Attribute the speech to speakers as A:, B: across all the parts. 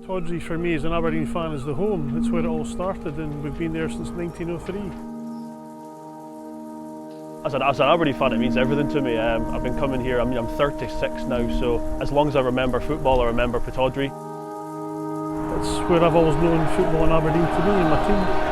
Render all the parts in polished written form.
A: Pittodrie for me as an Aberdeen fan is the home. It's where it all started and we've been there since 1903.
B: As an Aberdeen fan, it means everything to me. I've been coming here, I'm 36 now, so as long as I remember football, I remember Pittodrie.
A: It's where I've always known football in Aberdeen to be, and my team.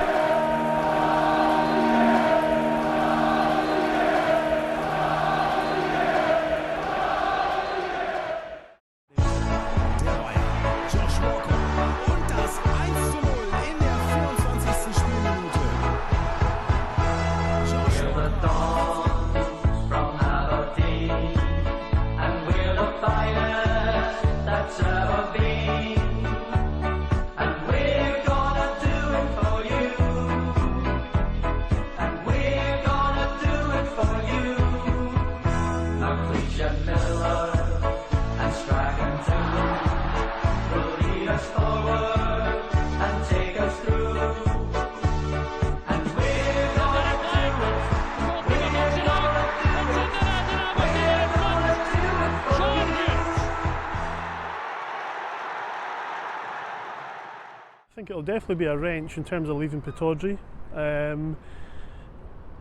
A: I think it'll definitely be a wrench in terms of leaving Pittodrie.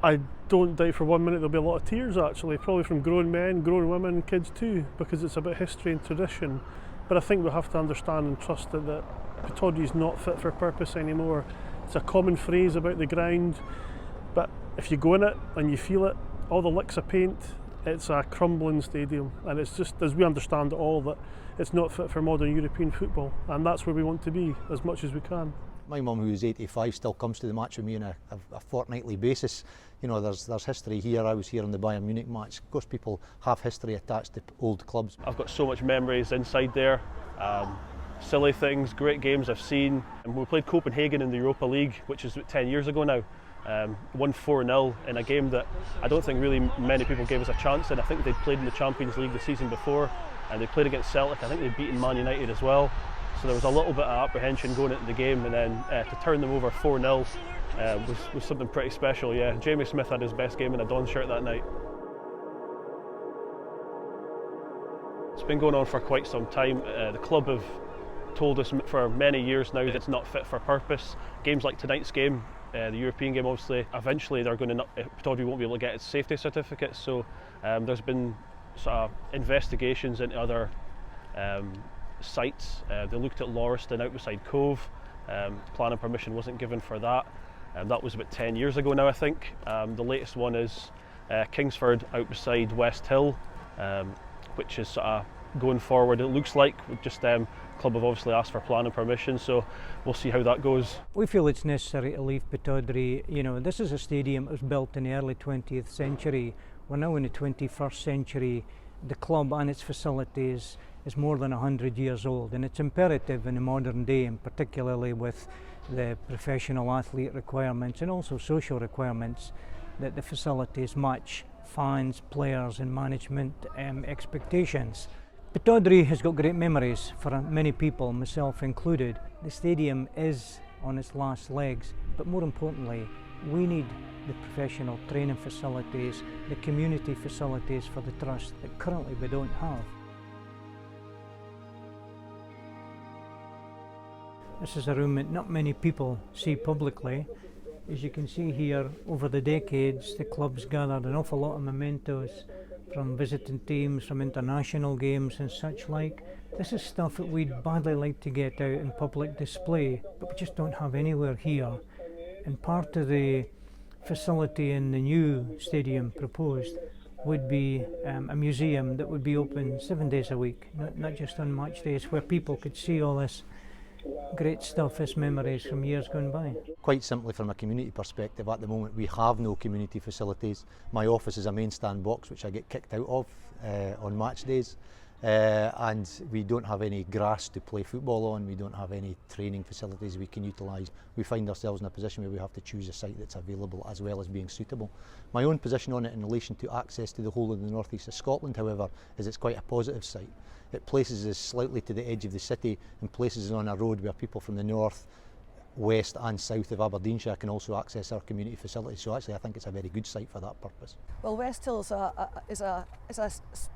A: I don't doubt for 1 minute there'll be a lot of tears actually, probably from grown men, grown women, kids too, because it's about history and tradition. But I think we'll have to understand and trust that Pittodrie is not fit for purpose anymore. It's a common phrase about the ground, but if you go in it and you feel it, all the licks of paint, it's a crumbling stadium, and it's just, as we understand it all, that it's not fit for modern European football, and that's where we want to be as much as we can.
C: My mum, who's 85, still comes to the match with me on a fortnightly basis. You know, there's history here. I was here on the Bayern Munich match. Of course, people have history attached to old clubs.
B: I've got so much memories inside there. Silly things, great games I've seen. And we played Copenhagen in the Europa League, which is 10 years ago now. Won 4-0 in a game that I don't think really many people gave us a chance in. I think they'd played in the Champions League the season before, and they played against Celtic. I think they'd beaten Man United as well. So there was a little bit of apprehension going into the game, and then to turn them over 4-0 was something pretty special. Yeah, Jamie Smith had his best game in a Don shirt that night. It's been going on for quite some time. The club have told us for many years now that it's not fit for purpose. Games like tonight's game, the European game, obviously, eventually they're going to Pittodrie won't be able to get its safety certificate. So there's been sort of investigations into other sites. They looked at Lauriston out beside Cove. Planning permission wasn't given for that. That was about 10 years ago now, I think. The latest one is Kingsford out beside West Hill, which is sort of going forward. It looks like just club have obviously asked for planning permission, so we'll see how that goes.
D: We feel it's necessary to leave Pittodrie. You know, this is a stadium that was built in the early 20th century. We're now in the 21st century. The club and its facilities is more than 100 years old, and it's imperative in the modern day, and particularly with the professional athlete requirements and also social requirements, that the facilities match fans, players and management expectations. Pittodrie has got great memories for many people, myself included. The stadium is on its last legs, but more importantly, we need the professional training facilities, the community facilities for the trust that currently we don't have. This is a room that not many people see publicly. As you can see here, over the decades, the club's gathered an awful lot of mementos from visiting teams, from international games and such like. This is stuff that we'd badly like to get out in public display, but we just don't have anywhere here. And part of the facility in the new stadium proposed would be a museum that would be open 7 days a week, not just on match days, where people could see all this great stuff, as memories from years gone by.
C: Quite simply, from a community perspective, at the moment we have no community facilities. My office is a main stand box which I get kicked out of on match days, and we don't have any grass to play football on. We don't have any training facilities we can utilise. We find ourselves in a position where we have to choose a site that's available as well as being suitable. My own position on it in relation to access to the whole of the north east of Scotland, however, is it's quite a positive site. It places us slightly to the edge of the city and places us on a road where people from the north west and south of Aberdeenshire can also access our community facilities. So actually I think it's a very good site for that purpose.
E: Well, Westhill is a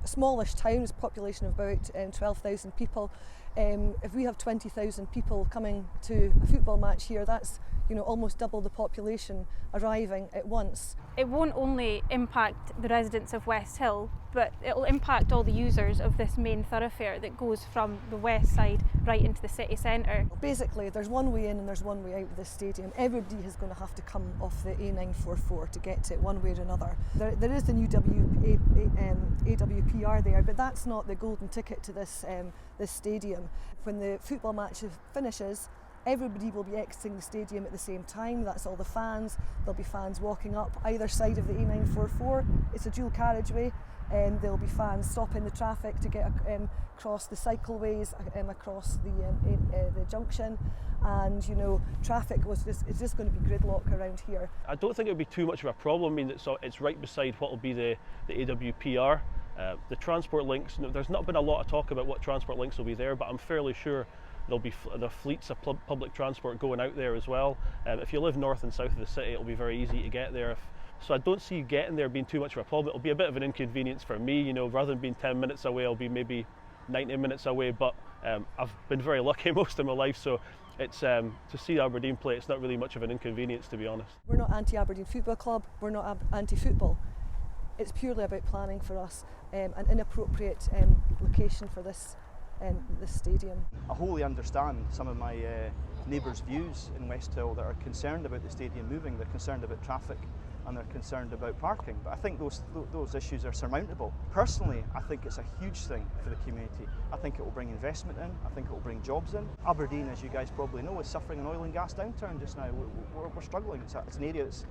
E: smallish town, it's a population of about 12,000 people. If we have 20,000 people coming to a football match here, that's almost double the population arriving at once.
F: It won't only impact the residents of Westhill, but it'll impact all the users of this main thoroughfare that goes from the west side right into the city centre.
E: Basically, there's one way in and there's one way out of this stadium. Everybody is going to have to come off the A944 to get to it one way or another. There is the new AWPR there, but that's not the golden ticket to this stadium. When the football match finishes, everybody will be exiting the stadium at the same time. That's all the fans. There'll be fans walking up either side of the A944. It's a dual carriageway. There'll be fans stopping the traffic to get across the cycleways, across the junction, and traffic is just going to be gridlock around here.
B: I don't think it would be too much of a problem. I mean, it's right beside what will be the AWPR. The transport links, there's not been a lot of talk about what transport links will be there, but I'm fairly sure there'll be the fleets of public transport going out there as well. If you live north and south of the city, it'll be very easy to get there. So I don't see getting there being too much of a problem. It'll be a bit of an inconvenience for me, rather than being 10 minutes away, I'll be maybe 90 minutes away, but I've been very lucky most of my life, so it's to see Aberdeen play, it's not really much of an inconvenience, to be honest.
E: We're not anti-Aberdeen Football Club, we're not anti-football. It's purely about planning for us, an inappropriate location for this stadium.
G: I wholly understand some of my neighbours' views in Westhill that are concerned about the stadium moving. They're concerned about traffic and they're concerned about parking, but I think those issues are surmountable. Personally, I think it's a huge thing for the community. I think it will bring investment in, I think it will bring jobs in. Aberdeen, as you guys probably know, is suffering an oil and gas downturn just now. We're struggling. It's an area that's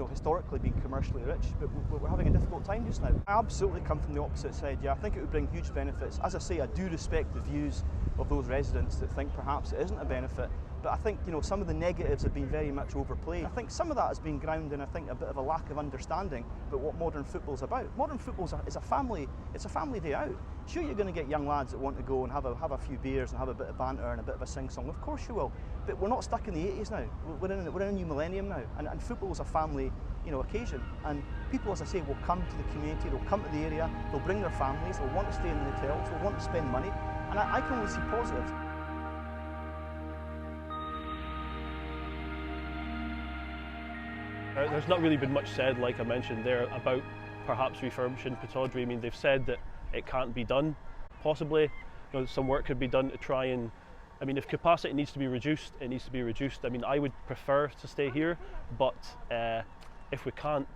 G: historically been commercially rich, but we're having a difficult time just now. I absolutely come from the opposite side. Yeah, I think it would bring huge benefits. As I say, I do respect the views of those residents that think perhaps it isn't a benefit, but I think some of the negatives have been very much overplayed. I think some of that has been grounded in a bit of a lack of understanding about what modern football's about. Modern football is a family day out. Sure, you're going to get young lads that want to go and have a few beers and have a bit of banter and a bit of a sing-song. Of course you will, but we're not stuck in the 80s now. We're in a new millennium now, and football is a family occasion. And people, as I say, will come to the community, they'll come to the area, they'll bring their families, they'll want to stay in the hotels, they'll want to spend money, and I can only see positives.
B: There's not really been much said, like I mentioned there, about perhaps refurbishing Pittodrie. I mean, they've said that it can't be done. Possibly, some work could be done to try and, if capacity needs to be reduced, it needs to be reduced. I would prefer to stay here, but if we can't,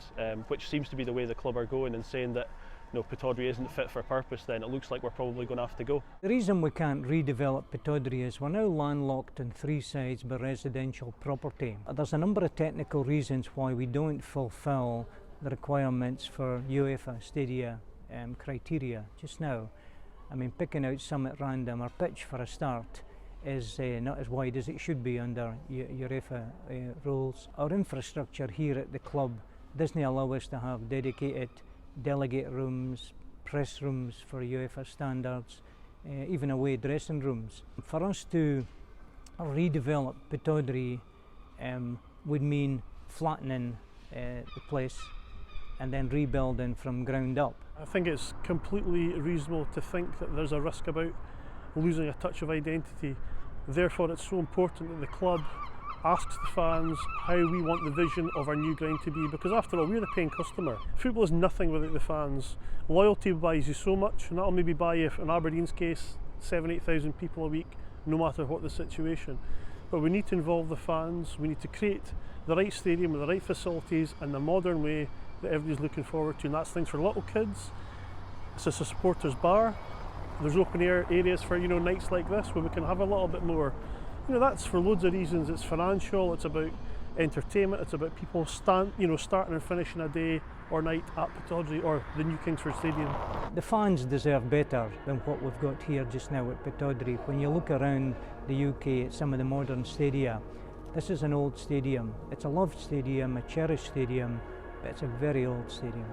B: which seems to be the way the club are going and saying that Pittodrie isn't fit for purpose, then it looks like we're probably going to have to go.
D: The reason we can't redevelop Pittodrie is we're now landlocked on three sides by residential property. There's a number of technical reasons why we don't fulfil the requirements for UEFA Stadia criteria just now. Picking out some at random, our pitch for a start is not as wide as it should be under UEFA rules. Our infrastructure here at the club doesn't allow us to have dedicated delegate rooms, press rooms for UEFA standards, even away dressing rooms. For us to redevelop Pittodrie would mean flattening the place and then rebuilding from ground up.
A: I think it's completely reasonable to think that there's a risk about losing a touch of identity. Therefore, it's so important that the club asks the fans how we want the vision of our new ground to be, because after all, we're the paying customer. Football is nothing without the fans. Loyalty buys you so much, and that'll maybe buy you, in Aberdeen's case, 7,000-8,000 people a week, no matter what the situation. But we need to involve the fans, we need to create the right stadium with the right facilities and the modern way that everybody's looking forward to, and that's things for little kids. It's a supporters bar. There's open air areas for nights like this where we can have a little bit more. That's for loads of reasons. It's financial, it's about entertainment, it's about people starting and finishing a day or night at Pittodrie or the new Kingsford Stadium.
D: The fans deserve better than what we've got here just now at Pittodrie. When you look around the UK at some of the modern stadia, this is an old stadium. It's a loved stadium, a cherished stadium, but it's a very old stadium.